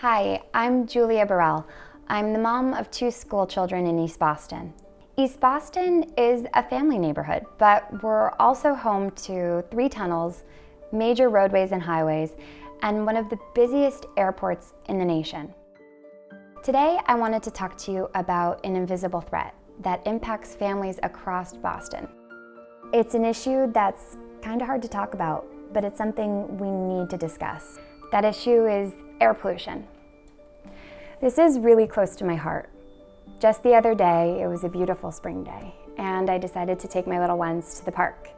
Hi, I'm Julia Burrell. I'm the mom of 2 school children in East Boston. East Boston is a family neighborhood, but we're also home to 3 tunnels, major roadways and highways, and one of the busiest airports in the nation. Today, I wanted to talk to you about an invisible threat that impacts families across Boston. It's an issue that's kind of hard to talk about, but it's something we need to discuss. That issue is air pollution. This is really close to my heart. Just the other day, it was a beautiful spring day, and I decided to take my little ones to the park.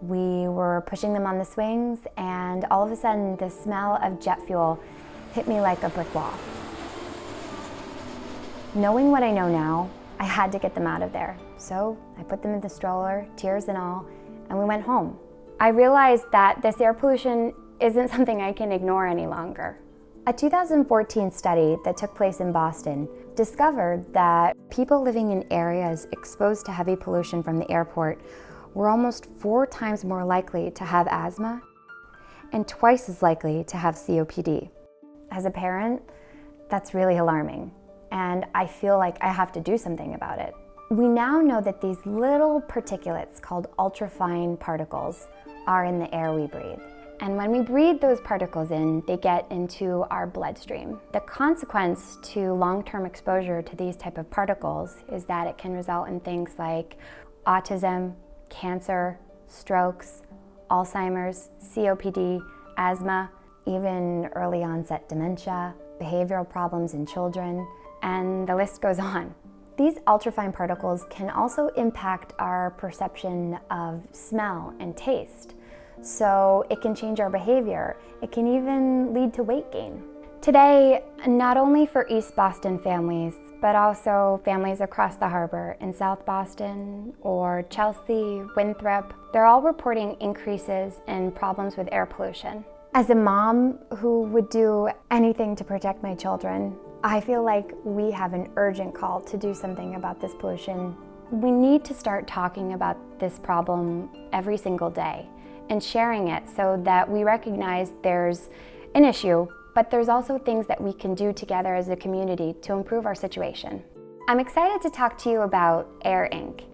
We were pushing them on the swings, and all of a sudden, the smell of jet fuel hit me like a brick wall. Knowing what I know now, I had to get them out of there. So I put them in the stroller, tears and all, and we went home. I realized that this air pollution isn't something I can ignore any longer. A 2014 study that took place in Boston discovered that people living in areas exposed to heavy pollution from the airport were almost 4 times more likely to have asthma and twice as likely to have COPD. As a parent, that's really alarming, and I feel like I have to do something about it. We now know that these little particulates called ultrafine particles are in the air we breathe. And when we breathe those particles in, they get into our bloodstream. The consequence to long-term exposure to these type of particles is that it can result in things like autism, cancer, strokes, Alzheimer's, COPD, asthma, even early onset dementia, behavioral problems in children, and the list goes on. These ultrafine particles can also impact our perception of smell and taste. So it can change our behavior. It can even lead to weight gain. Today, not only for East Boston families, but also families across the harbor in South Boston or Chelsea, Winthrop, they're all reporting increases in problems with air pollution. As a mom who would do anything to protect my children, I feel like we have an urgent call to do something about this pollution. We need to start talking about this problem every single day and sharing it so that we recognize there's an issue, but there's also things that we can do together as a community to improve our situation. I'm excited to talk to you about Air Inc.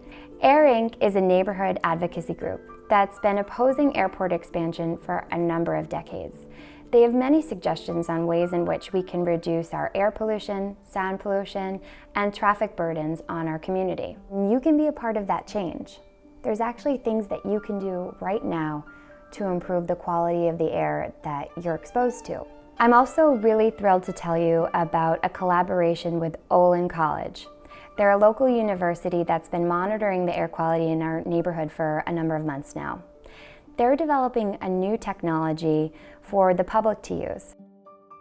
Air Inc. is a neighborhood advocacy group that's been opposing airport expansion for a number of decades. They have many suggestions on ways in which we can reduce our air pollution, sound pollution, and traffic burdens on our community. You can be a part of that change. There's actually things that you can do right now to improve the quality of the air that you're exposed to. I'm also really thrilled to tell you about a collaboration with Olin College. They're a local university that's been monitoring the air quality in our neighborhood for a number of months now. They're developing a new technology for the public to use.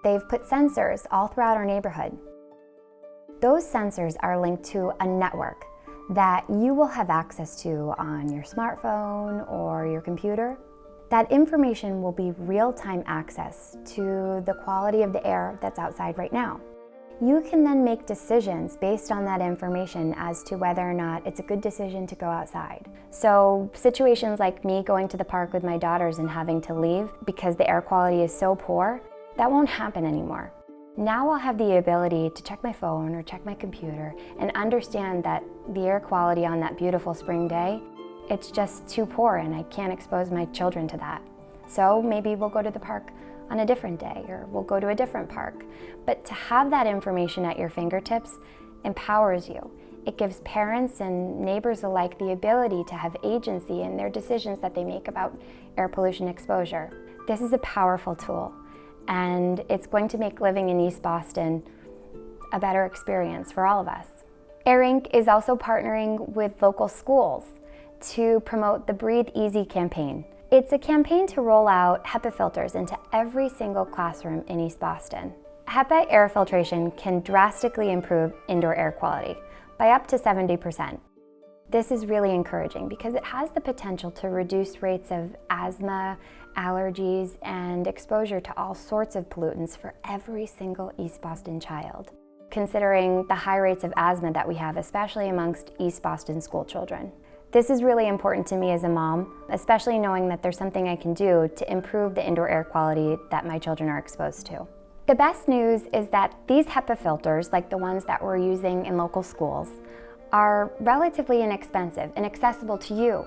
They've put sensors all throughout our neighborhood. Those sensors are linked to a network that you will have access to on your smartphone or your computer. That information will be real-time access to the quality of the air that's outside right now. You can then make decisions based on that information as to whether or not it's a good decision to go outside. So situations like me going to the park with my daughters and having to leave because the air quality is so poor, that won't happen anymore. Now I'll have the ability to check my phone or check my computer and understand that the air quality on that beautiful spring day, it's just too poor and I can't expose my children to that. So maybe we'll go to the park on a different day, or we'll go to a different park. But to have that information at your fingertips empowers you. It gives parents and neighbors alike the ability to have agency in their decisions that they make about air pollution exposure. This is a powerful tool, and it's going to make living in East Boston a better experience for all of us. Air Inc. is also partnering with local schools to promote the Breathe Easy campaign. It's a campaign to roll out HEPA filters into every single classroom in East Boston. HEPA air filtration can drastically improve indoor air quality by up to 70%. This is really encouraging because it has the potential to reduce rates of asthma, allergies, and exposure to all sorts of pollutants for every single East Boston child, considering the high rates of asthma that we have, especially amongst East Boston school children. This is really important to me as a mom, especially knowing that there's something I can do to improve the indoor air quality that my children are exposed to. The best news is that these HEPA filters, like the ones that we're using in local schools, are relatively inexpensive and accessible to you.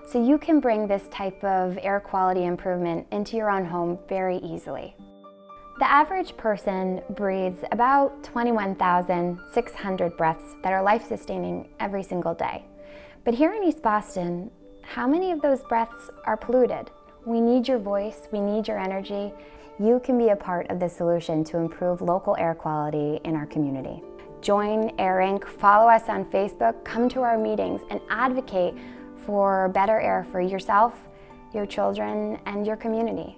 So you can bring this type of air quality improvement into your own home very easily. The average person breathes about 21,600 breaths that are life-sustaining every single day. But here in East Boston, how many of those breaths are polluted? We need your voice, we need your energy. You can be a part of the solution to improve local air quality in our community. Join Air Inc., follow us on Facebook, come to our meetings, and advocate for better air for yourself, your children, and your community.